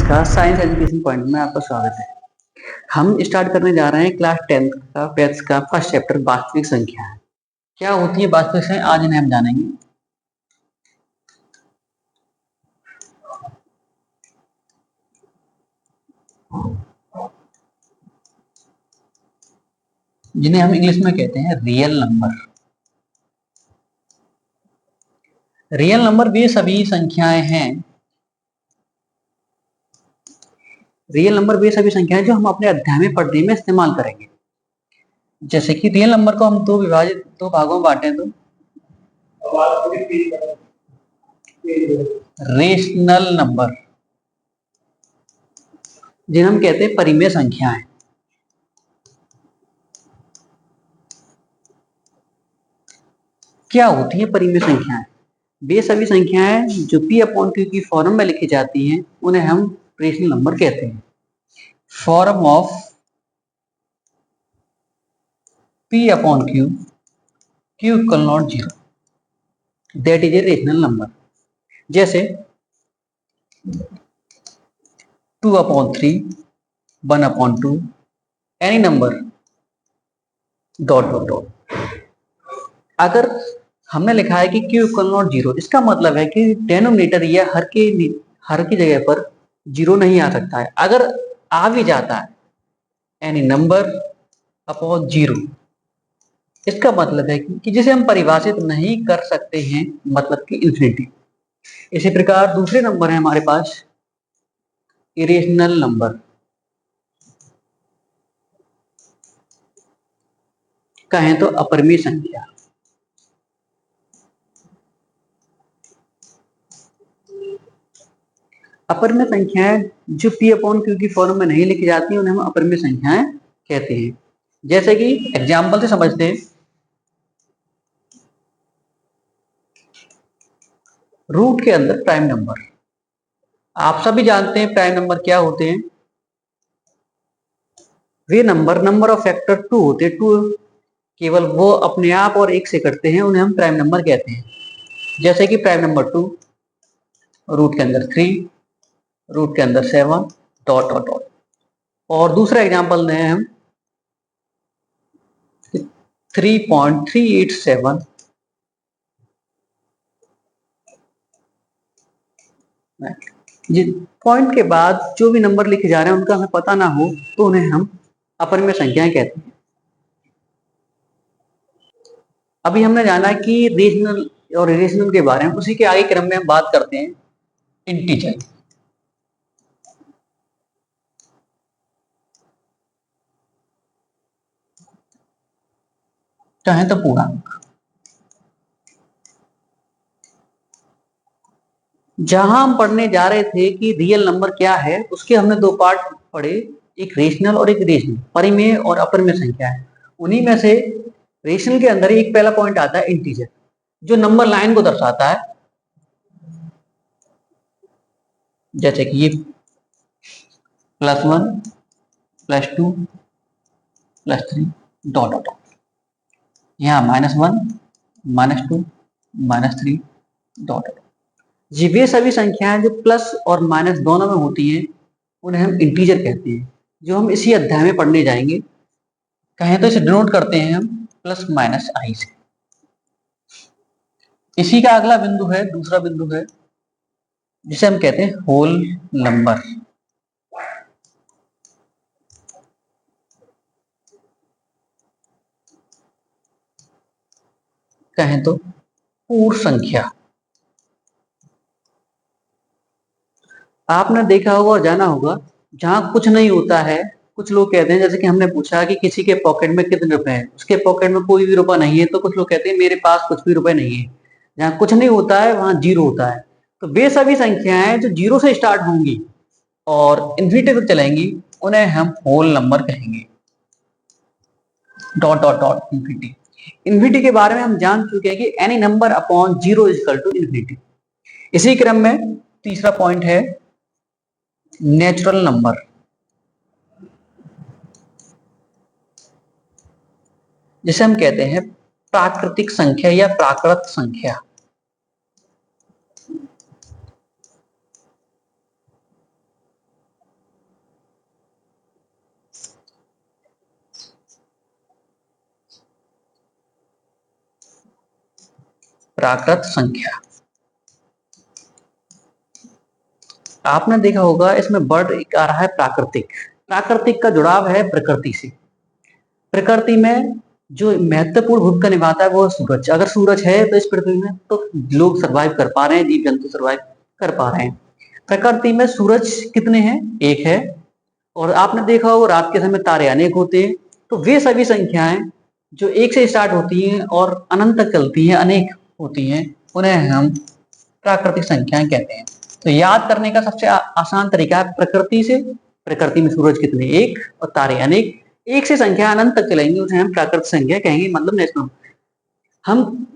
नमस्कार, science education point में आपका स्वागत है। हम स्टार्ट करने जा रहे हैं क्लास 10th का मैथ्स का फर्स्ट चैप्टर वास्तविक संख्या। क्या होती है वास्तविक संख्या, आज इन्हें हम जानेंगे। जिन्हें हम इंग्लिश में कहते हैं रियल नंबर। रियल नंबर वे सभी संख्याएं हैं, रियल नंबर वे सभी संख्याएं जो हम अपने अध्याय में पढ़ने में इस्तेमाल करेंगे। जैसे कि रियल नंबर को हम दो भागों में बांटे तो रेशनल नंबर, जिन्हें हम कहते हैं परिमेय संख्याएं। क्या होती है परिमेय संख्याएं? वे सभी संख्याएं जो p अपॉन क्यू की फॉर्म में लिखी जाती हैं उन्हें हम रेशनल नंबर कहते हैं। Form of p upon Q, Q equal not zero, that is a rational number. जैसे 2 upon 3, 1 upon 2, any number dot dot dot. अगर हमने लिखा है कि q इक्वल नॉट जीरो, इसका मतलब है कि डेनोमिनेटर या हर की जगह पर जीरो नहीं आ सकता है। अगर आ भी जाता है एनी नंबर अपॉन जीरो, इसका मतलब है कि जिसे हम परिभाषित नहीं कर सकते हैं, मतलब कि इंफिनिटी। इसी प्रकार दूसरे नंबर है हमारे पास इरेशनल नंबर, कहें तो अपरिमेय संख्या। अपरिमेय संख्याएं जो p अपॉन क्यू की फॉर्म में नहीं लिखी जाती उन्हें हम अपरिमेय संख्याएं कहते हैं। जैसे कि एग्जाम्पल से समझते हैं, रूट के अंदर प्राइम नंबर। आप सभी जानते हैं प्राइम नंबर क्या होते हैं। वे नंबर ऑफ फैक्टर टू होते हैं। टू केवल वो अपने आप और एक से करते हैं, उन्हें हम प्राइम नंबर कहते हैं। जैसे कि प्राइम नंबर 2, रूट के अंदर 3, रूट के अंदर 7, डॉट डॉट डॉट। और दूसरा एग्जांपल दें हम 3.387, पॉइंट के बाद जो भी नंबर लिखे जा रहे हैं उनका हमें पता ना हो तो उन्हें हम अपरिमेय संख्याएं कहते हैं। अभी हमने जाना कि रेशनल और इरेशनल के बारे में, उसी के आगे क्रम में हम बात करते हैं इंटीजर। चाहे तो पूर्णांक। जहां हम पढ़ने जा रहे थे कि रियल नंबर क्या है, उसके हमने दो पार्ट पढ़े, एक रेशनल और एक इरेशनल, परिमेय और अपरिमेय संख्या है। उन्हीं में से रेशनल के अंदर एक पहला पॉइंट आता है इंटीजर, जो नंबर लाइन को दर्शाता है। जैसे कि ये +1, +2, +3, डॉट डॉट। यहाँ -1, -2, -3, डॉट। जी वे सभी संख्याएं जो प्लस और माइनस दोनों में होती हैं उन्हें हम इंटीजर कहते हैं, जो हम इसी अध्याय में पढ़ने जाएंगे। कहें तो इसे डिनोट करते हैं हम +-i से। इसी का अगला बिंदु है, दूसरा बिंदु है, जिसे हम कहते हैं होल नंबर। कहें तो पूर्ण संख्या। आपने देखा होगा और जाना होगा, जहां कुछ नहीं होता है, कुछ लोग कहते हैं, जैसे कि हमने पूछा कि किसी के पॉकेट में कितने रुपए हैं, उसके पॉकेट में कोई भी रुपया नहीं है, तो कुछ लोग कहते हैं मेरे पास कुछ भी रुपए नहीं है। जहां कुछ नहीं होता है वहां जीरो होता है। तो वे सभी संख्याएं जो जीरो से स्टार्ट होंगी और इन्फिनिटी तक चलेंगी उन्हें हम होल नंबर कहेंगे। Dot dot dot infinity. Infinity के बारे में हम जान चुके हैं कि any number upon zero is equal to infinity. इसी क्रम में तीसरा पॉइंट है नेचुरल नंबर, जिसे हम कहते हैं प्राकृतिक संख्या या प्राकृत संख्या। प्राकृत संख्या। आपने देखा होगा इसमें वर्ड एक आ रहा है प्राकृतिक। प्राकृतिक का जुड़ाव है प्रकृति से। प्रकृति में जो महत्वपूर्ण भूमिका निभाता है वो है सूरज। अगर सूरज है तो इस पृथ्वी में तो लोग सर्वाइव कर पा रहे हैं, जीव जंतु सर्वाइव कर पा रहे हैं। प्रकृति में सूरज कितने हैं? एक है। और आपने देखा होगा रात के समय तारे अनेक होते हैं। तो वे सभी संख्याएं जो एक से स्टार्ट होती हैं और अनंत तक चलती हैं, अनेक होती हैं, उन्हें हम प्राकृतिक संख्याएं कहते हैं। तो याद करने का सबसे आसान तरीका है प्रकृति से। प्रकृति में सूरज कितने? एक, और तारे अनेक। एक से संख्या अनंत तक चलेंगे उसे हम प्राकृतिक संख्या कहेंगे, मतलब नेशनल। हम